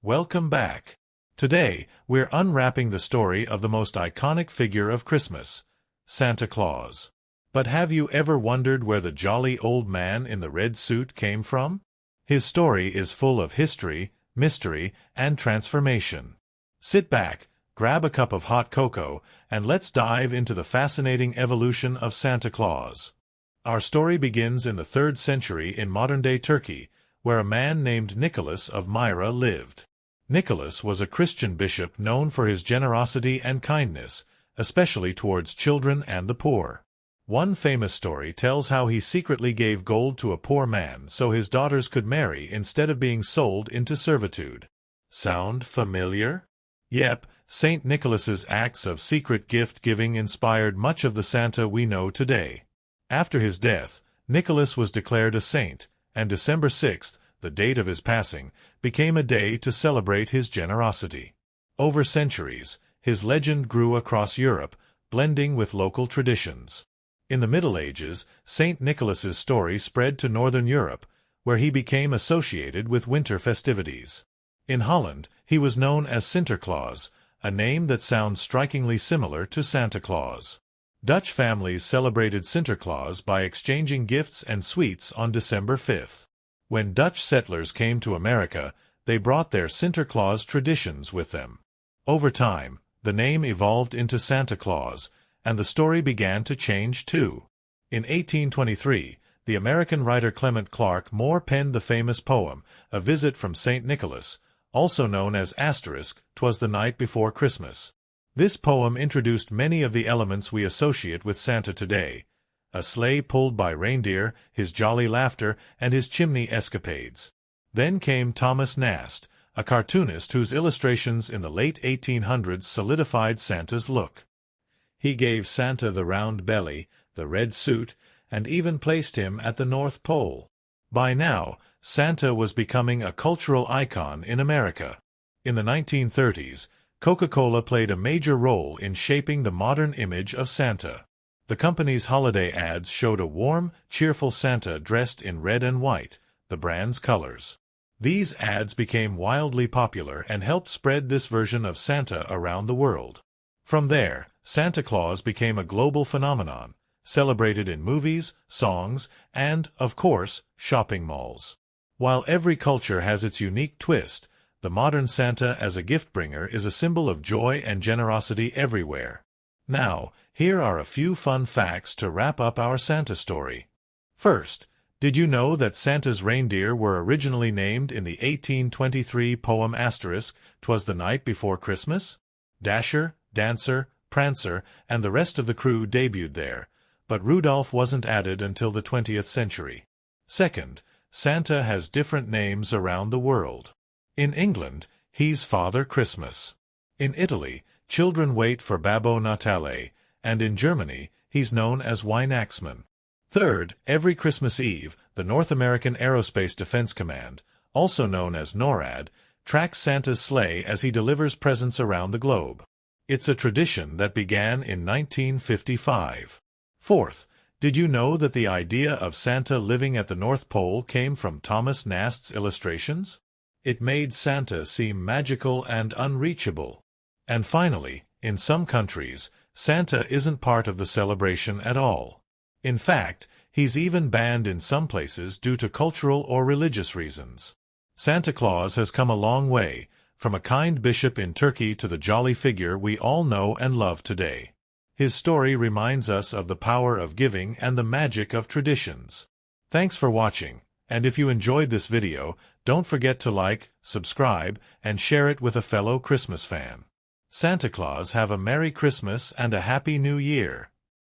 Welcome back. Today, we're unwrapping the story of the most iconic figure of Christmas, Santa Claus. But have you ever wondered where the jolly old man in the red suit came from? His story is full of history, mystery, and transformation. Sit back, grab a cup of hot cocoa, and let's dive into the fascinating evolution of Santa Claus. Our story begins in the 3rd century in modern-day Turkey, where a man named Nicholas of Myra lived. Nicholas was a Christian bishop known for his generosity and kindness, especially towards children and the poor. One famous story tells how he secretly gave gold to a poor man so his daughters could marry instead of being sold into servitude. Sound familiar? Yep, St. Nicholas's acts of secret gift-giving inspired much of the Santa we know today. After his death, Nicholas was declared a saint, and December 6th, the date of his passing, became a day to celebrate his generosity. Over centuries, his legend grew across Europe, blending with local traditions. In the Middle Ages, St. Nicholas's story spread to Northern Europe, where he became associated with winter festivities. In Holland, he was known as Sinterklaas, a name that sounds strikingly similar to Santa Claus. Dutch families celebrated Sinterklaas by exchanging gifts and sweets on December 5th. When Dutch settlers came to America, they brought their Sinterklaas traditions with them. Over time, the name evolved into Santa Claus, and the story began to change too. In 1823, the American writer Clement Clarke Moore penned the famous poem, A Visit from St. Nicholas, also known as *''Twas the Night Before Christmas." This poem introduced many of the elements we associate with Santa today: a sleigh pulled by reindeer, his jolly laughter, and his chimney escapades. Then came Thomas Nast, a cartoonist whose illustrations in the late 1800s solidified Santa's look. He gave Santa the round belly, the red suit, and even placed him at the North Pole. By now, Santa was becoming a cultural icon in America. In the 1930s, Coca-Cola played a major role in shaping the modern image of Santa. The company's holiday ads showed a warm, cheerful Santa dressed in red and white, the brand's colors. These ads became wildly popular and helped spread this version of Santa around the world. From there, Santa Claus became a global phenomenon, celebrated in movies, songs, and, of course, shopping malls. While every culture has its unique twist, the modern Santa as a gift-bringer is a symbol of joy and generosity everywhere. Now, here are a few fun facts to wrap up our Santa story. First, did you know that Santa's reindeer were originally named in the 1823 poem *''Twas the Night Before Christmas"? Dasher, Dancer, Prancer, and the rest of the crew debuted there, but Rudolph wasn't added until the 20th century. Second, Santa has different names around the world. In England, he's Father Christmas. In Italy, children wait for Babbo Natale, and in Germany, he's known as Weihnachtsmann. Third, every Christmas Eve, the North American Aerospace Defense Command, also known as NORAD, tracks Santa's sleigh as he delivers presents around the globe. It's a tradition that began in 1955. Fourth, did you know that the idea of Santa living at the North Pole came from Thomas Nast's illustrations? It made Santa seem magical and unreachable. And finally, in some countries, Santa isn't part of the celebration at all. In fact, he's even banned in some places due to cultural or religious reasons. Santa Claus has come a long way, from a kind bishop in Turkey to the jolly figure we all know and love today. His story reminds us of the power of giving and the magic of traditions. Thanks for watching, and if you enjoyed this video, don't forget to like, subscribe, and share it with a fellow Christmas fan. Santa Claus, have a Merry Christmas and a Happy New Year!